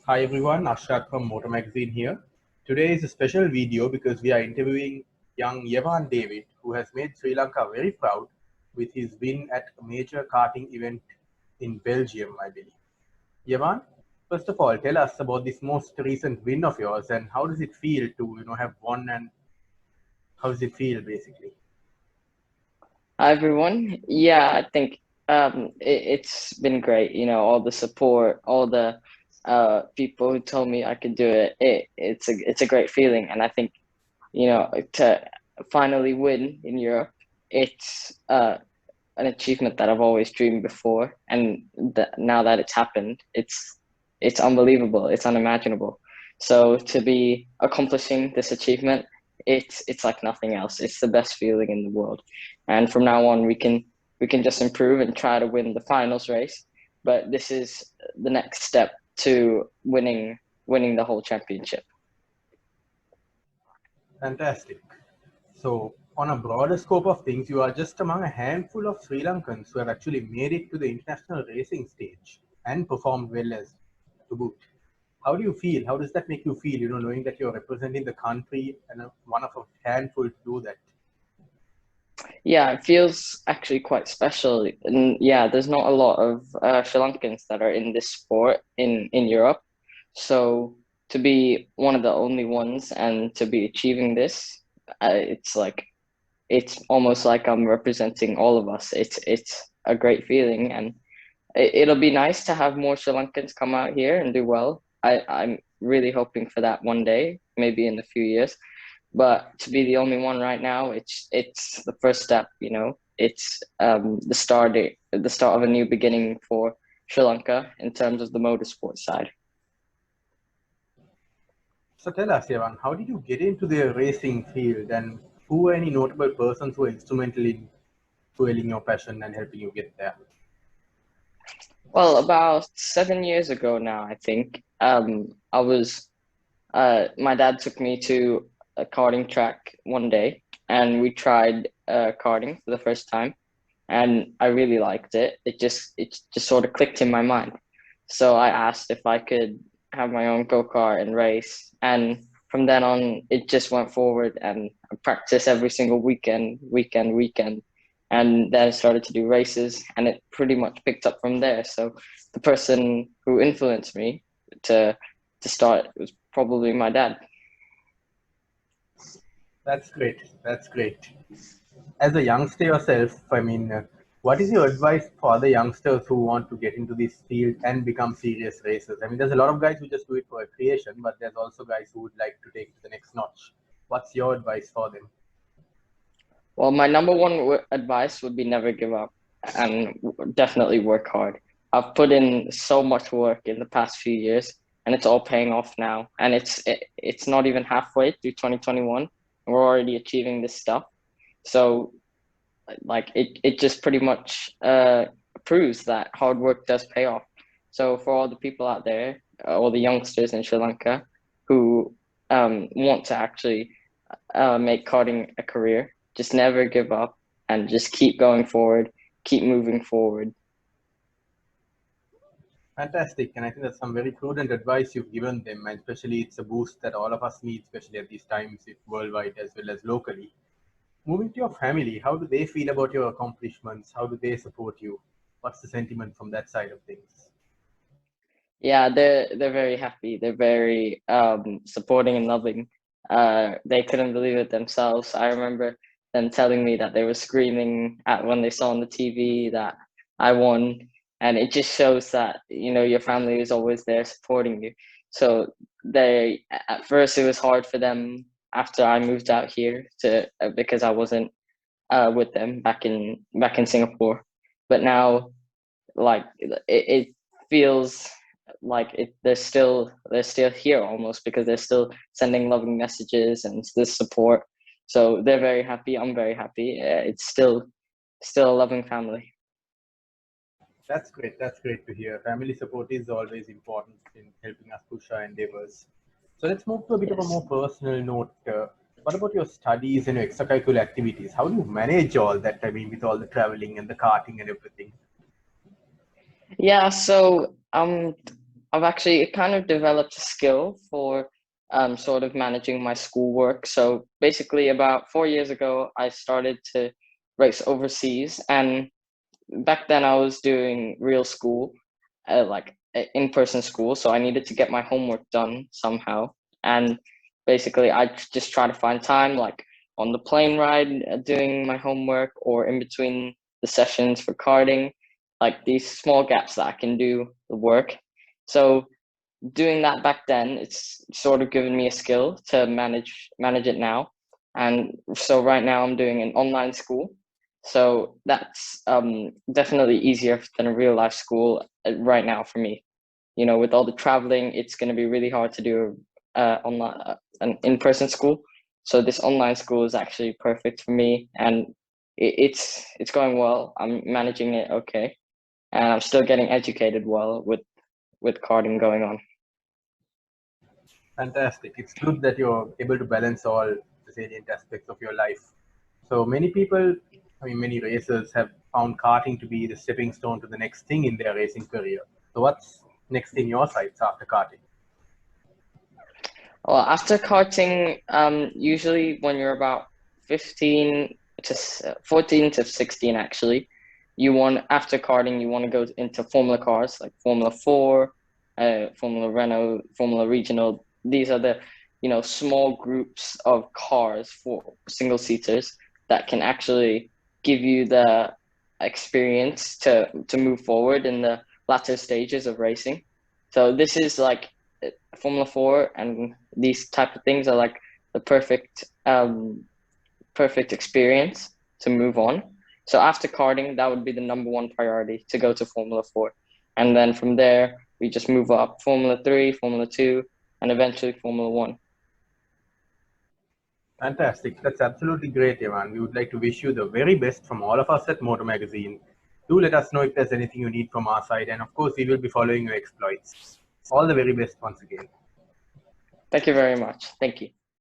Hi everyone, Ashrat from Motor Magazine here. Today is a special video because we are interviewing young Yevan David, who has made Sri Lanka very proud with his win at a major karting event in Belgium, I believe. Yevan, first of all, tell us about this most recent win of yours and how does it feel to have won, and how does it feel basically? Hi everyone. Yeah, I think it's been great. All the support, all the people who told me I could do it. It's a great feeling, and I think to finally win in Europe, it's an achievement that I've always dreamed before, and now that it's happened, it's unbelievable. It's unimaginable. So to be accomplishing this achievement, it's like nothing else. It's the best feeling in the world. And from now on, we can just improve and try to win the finals race. But this is the next step to winning the whole championship. Fantastic. So, on a broader scope of things, you are just among a handful of Sri Lankans who have actually made it to the international racing stage and performed well as to boot. How do you feel? How does that make you feel, knowing that you're representing the country and one of a handful to do that? Yeah, it feels actually quite special. And yeah, there's not a lot of Sri Lankans that are in this sport in Europe. So to be one of the only ones and to be achieving this, it's almost like I'm representing all of us. It's a great feeling, and it'll be nice to have more Sri Lankans come out here and do well. I'm really hoping for that one day, maybe in a few years. But to be the only one right now, it's the first step. It's the start of a new beginning for Sri Lanka in terms of the motorsport side. So tell us, Evan, how did you get into the racing field, and who were any notable persons who were instrumental in fueling your passion and helping you get there? Well, about 7 years ago now, I think, my dad took me to a karting track one day, and we tried karting for the first time, and I really liked it. It just sort of clicked in my mind. So I asked if I could have my own go-kart and race, and from then on, it just went forward, and I practiced every single weekend, and then I started to do races, and it pretty much picked up from there. So the person who influenced me to to start was probably my dad. That's great. That's great. As a youngster yourself, what is your advice for other youngsters who want to get into this field and become serious racers? I mean, there's a lot of guys who just do it for recreation, but there's also guys who would like to take it to the next notch. What's your advice for them? Well, my number one advice would be never give up and definitely work hard. I've put in so much work in the past few years, and it's all paying off now. And it's not even halfway through 2021, and we're already achieving this stuff. So like it just pretty much proves that hard work does pay off. So for all the people out there, all the youngsters in Sri Lanka who want to actually make karting a career, just never give up and just keep going forward, keep moving forward. Fantastic. And I think that's some very prudent advice you've given them. And especially, it's a boost that all of us need, especially at these times, worldwide as well as locally. Moving to your family, how do they feel about your accomplishments? How do they support you? What's the sentiment from that side of things? Yeah, they're very happy. They're very supporting and loving. They couldn't believe it themselves. I remember them telling me that they were screaming at when they saw on the TV that I won, and it just shows that your family is always there supporting you. So they at first it was hard for them after I moved out here to because I wasn't with them back in Singapore, but now like it feels like they're still here almost because they're still sending loving messages and this support. So they're very happy. I'm very happy. It's still a loving family. That's great. That's great to hear. Family support is always important in helping us push our endeavors. So let's move to a bit of a Yes. more personal note. What about your studies and your extracurricular activities? How do you manage all that? I mean, with all the traveling and the karting and everything. Yeah. So I've actually kind of developed a skill for sort of managing my schoolwork. So basically, about 4 years ago, I started to race overseas, and back then I was doing real school, like in-person school. So I needed to get my homework done somehow, and basically I just try to find time, like on the plane ride, doing my homework, or in between the sessions for karting, like these small gaps that I can do the work. So doing that back then, it's sort of given me a skill to manage it now. And so right now I'm doing an online school, so that's definitely easier than a real life school right now for me. You know, with all the traveling, it's going to be really hard to do online an in-person school. So this online school is actually perfect for me, and it's going well. I'm managing it okay, and I'm still getting educated well with karting going on. Fantastic. It's good that you're able to balance all the salient aspects of your life. So many people, I mean, many racers have found karting to be the stepping stone to the next thing in their racing career. So what's next in your sights after karting? Well, after karting, usually when you're about 15 to 14 to 16, actually, after karting, you want to go into Formula cars like Formula 4, Formula Renault, Formula Regional. These are the, small groups of cars for single seaters that can actually give you the experience to move forward in the latter stages of racing. So this is like Formula 4 and these type of things are like the perfect experience to move on. So after karting, that would be the number one priority, to go to Formula 4. And then from there, we just move up Formula 3, Formula 2, and eventually Formula 1. Fantastic. That's absolutely great, Yevan. We would like to wish you the very best from all of us at Motor Magazine. Do let us know if there's anything you need from our side. And of course, we will be following your exploits. All the very best once again. Thank you very much. Thank you.